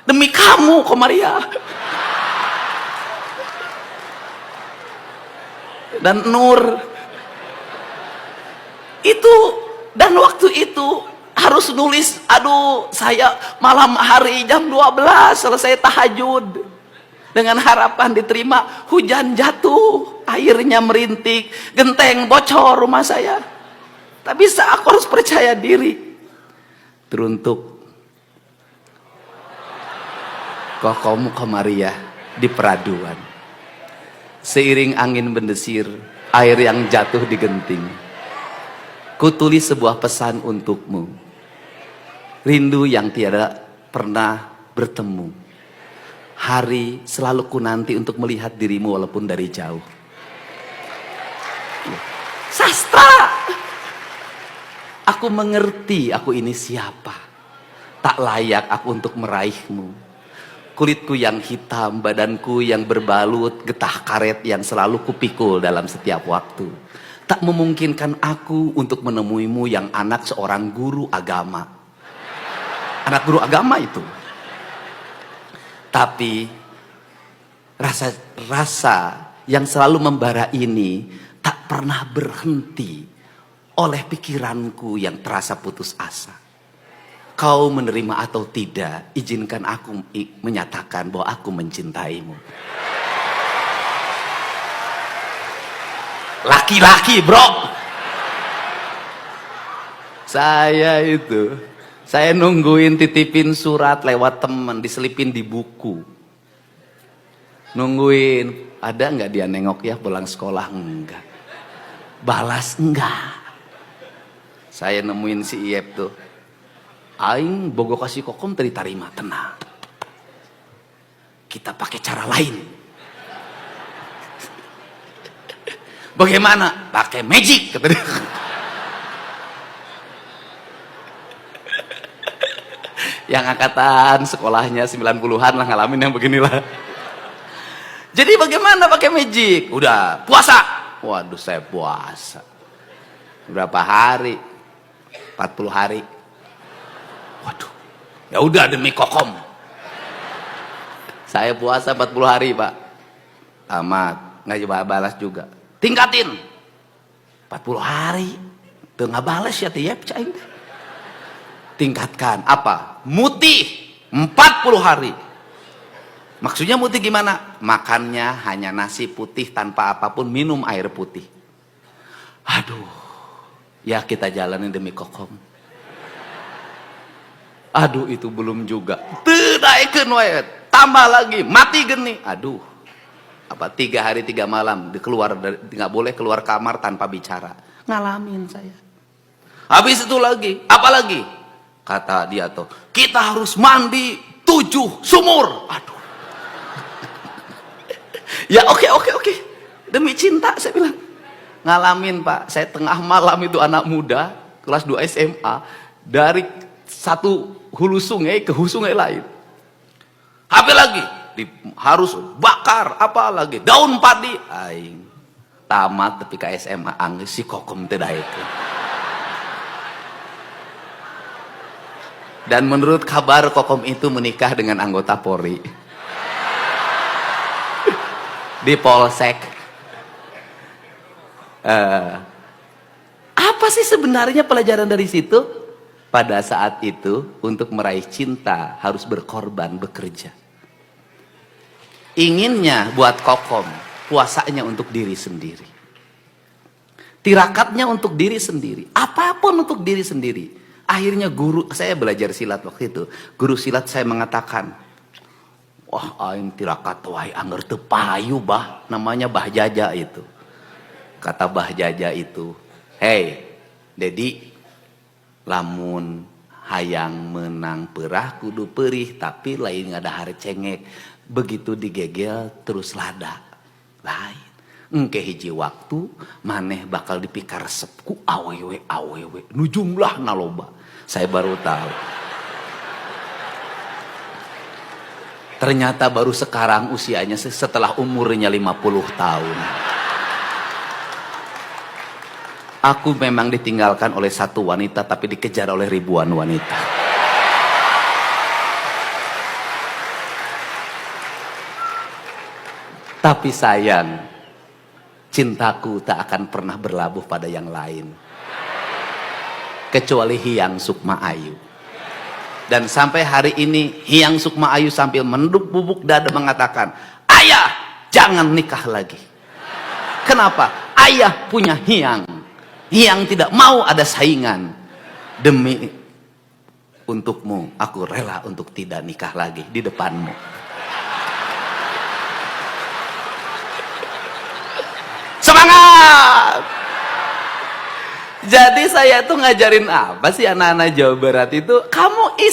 Demi kamu, Komaria. Dan Nur. Itu, dan waktu itu harus nulis, aduh saya malam hari jam 12 selesai tahajud. Dengan harapan diterima, hujan jatuh, airnya merintik, genteng bocor rumah saya. Tapi aku harus percaya diri. Teruntuk Kokomu Komaria di peraduan. Seiring angin mendesir, air yang jatuh di genting. Kutulis sebuah pesan untukmu. Rindu yang tiada pernah bertemu. Hari selalu ku nanti untuk melihat dirimu walaupun dari jauh. Sastra. Aku mengerti aku ini siapa. Tak layak aku untuk meraihmu. Kulitku yang hitam, badanku yang berbalut getah karet yang selalu kupikul dalam setiap waktu. Tak memungkinkan aku untuk menemuimu yang anak seorang guru agama. Anak guru agama itu. Tapi rasa yang selalu membara ini tak pernah berhenti oleh pikiranku yang terasa putus asa. Kau menerima atau tidak, izinkan aku menyatakan bahwa aku mencintaimu. Laki-laki, bro. Saya nungguin titipin surat lewat teman, diselipin di buku. Nungguin, ada nggak dia nengok ya pulang sekolah? Enggak. Balas enggak. Saya nemuin si Iep tuh. Aing bogo kasih kokom tadi tarima, tenang. Kita pakai cara lain. Bagaimana? Pakai magic, kata dia. Yang angkatan sekolahnya 90-an lah ngalamin yang beginilah. Jadi bagaimana pakai magic? Udah puasa. Waduh, saya puasa. Berapa hari? 40 hari. Waduh, ya udah demi kokom. Saya puasa 40 hari, Pak. Tamat, nggak coba balas juga. Tingkatin. 40 hari. Tuh nggak balas ya, tiap cain. Tingkatkan. Apa? Mutih 40 hari. Maksudnya mutih gimana? Makannya hanya nasi putih tanpa apapun, minum air putih. Aduh, ya kita jalanin demi kokom. Aduh, itu belum juga. Naikkan wae, tambah lagi, mati geni. Aduh, apa 3 hari 3 malam nggak boleh keluar kamar tanpa bicara. Ngalamin saya. Habis itu lagi, apa lagi? Kata dia tuh, kita harus mandi 7 sumur. Aduh. Ya oke. Demi cinta saya bilang. Ngalamin, Pak. Saya tengah malam itu anak muda kelas 2 SMA dari satu hulu sungai ke hulu sungai lain. Habis lagi harus bakar apa lagi? Daun padi. Aing tamat tapi ke SMA angge si kokom teh itu. Dan menurut kabar kokom itu menikah dengan anggota Polri. Di Polsek. Apa sih sebenarnya pelajaran dari situ? Pada saat itu untuk meraih cinta harus berkorban, bekerja. Inginnya buat kokom, puasanya untuk diri sendiri. Tirakatnya untuk diri sendiri. Apapun untuk diri sendiri. Akhirnya saya belajar silat waktu itu. Guru silat saya mengatakan, wah aing tirakat wae anger teu payu bah, namanya Bah Jaja itu. Kata Bah Jaja itu, "Hey, Dedi, lamun hayang menang perah kudu perih, tapi lain ngadahar cengek. Begitu digegel terus lada. Lain. Engke hiji waktu maneh bakal dipikar resep ku awewe nu jumlah naloba." Saya baru tahu. Ternyata baru sekarang usianya setelah umurnya 50 tahun. Aku memang ditinggalkan oleh satu wanita tapi dikejar oleh ribuan wanita. Tapi sayang, cintaku tak akan pernah berlabuh pada yang lain. Kecuali Hyang Sukma Ayu. Dan sampai hari ini Hyang Sukma Ayu sambil menduk bubuk dada mengatakan, ayah jangan nikah lagi. Kenapa? Ayah punya Hyang. Hyang tidak mau ada saingan. Demi untukmu, aku rela untuk tidak nikah lagi di depanmu. Semangat! Jadi saya tuh ngajarin apa sih anak-anak Jawa Barat itu?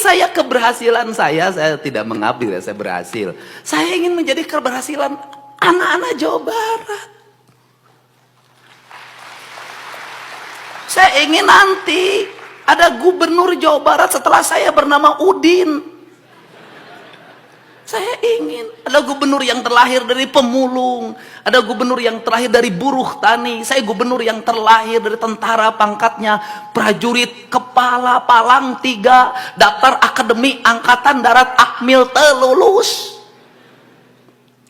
Saya keberhasilan saya tidak mengambil, saya berhasil. Saya ingin menjadi keberhasilan anak-anak Jawa Barat. Saya ingin nanti ada gubernur Jawa Barat setelah saya bernama Udin. Saya ingin ada gubernur yang terlahir dari pemulung, ada gubernur yang terlahir dari buruh tani, saya gubernur yang terlahir dari tentara pangkatnya prajurit kepala palang 3, daftar akademi angkatan darat akmil telulus.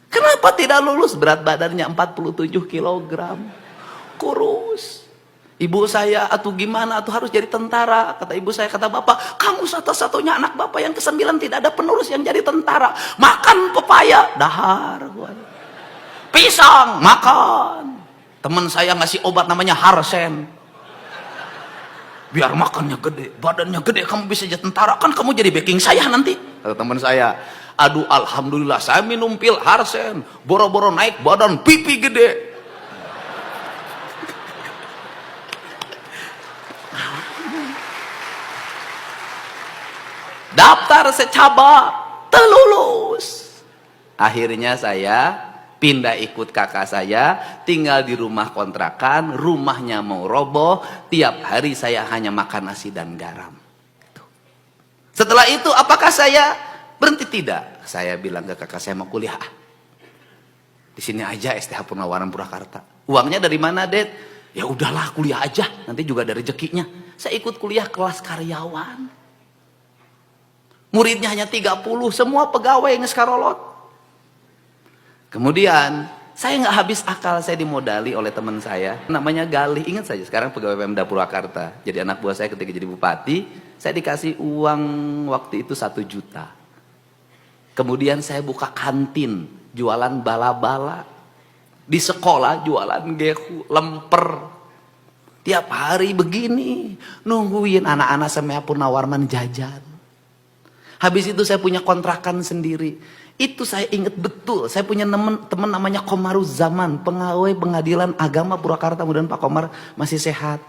Kenapa tidak lulus? Berat badannya 47 kg, kurus. Ibu saya, atau gimana, atau harus jadi tentara. Kata ibu saya, kata bapak, kamu satu-satunya anak bapak yang ke-9 tidak ada penerus yang jadi tentara. Makan pepaya, dahar. Pisang, makan. Teman saya ngasih obat namanya Harsen. Biar makannya gede, badannya gede, kamu bisa jadi tentara. Kan kamu jadi backing saya nanti. Kata teman saya, aduh alhamdulillah saya minum pil Harsen. Boro-boro naik badan, pipi gede. Daftar secaba telulus. Akhirnya saya pindah ikut kakak saya, tinggal di rumah kontrakan, rumahnya mau roboh, tiap hari saya hanya makan nasi dan garam. Setelah itu apakah saya berhenti? Tidak. Saya bilang ke kakak saya, mau kuliah. Di sini aja STH Purnawarman Purwakarta. Uangnya dari mana, Det? Ya udahlah kuliah aja, nanti juga ada rezekinya. Saya ikut kuliah kelas karyawan. Muridnya hanya 30, semua pegawai yang ngeskarolot. Kemudian, saya nggak habis akal, saya dimodali oleh teman saya. Namanya Galih, ingat saja sekarang pegawai Pemda Purwakarta. Jadi anak buah saya ketika jadi bupati, saya dikasih uang waktu itu 1 juta. Kemudian saya buka kantin, jualan bala-bala. Di sekolah jualan gehu, lemper. Tiap hari begini, nungguin anak-anak Semea Purnawarman jajan. Habis itu saya punya kontrakan sendiri. Itu saya ingat betul. Saya punya teman namanya Komaruzaman, pegawai pengadilan agama Purwakarta. Mudah-mudahan Pak Komar masih sehat.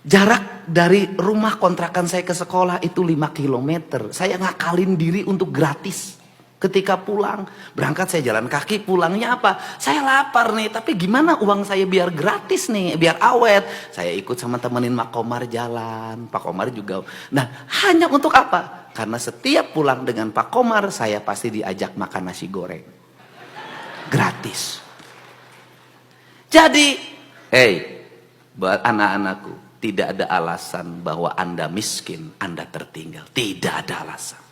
Jarak dari rumah kontrakan saya ke sekolah itu 5 km. Saya ngakalin diri untuk gratis. Ketika pulang, berangkat saya jalan kaki, pulangnya apa? Saya lapar nih, tapi gimana uang saya biar gratis nih, biar awet. Saya ikut sama temenin Pak Komar jalan, Pak Komar juga. Nah, hanya untuk apa? Karena setiap pulang dengan Pak Komar, saya pasti diajak makan nasi goreng. Gratis. Jadi, buat anak-anakku, tidak ada alasan bahwa Anda miskin, Anda tertinggal. Tidak ada alasan.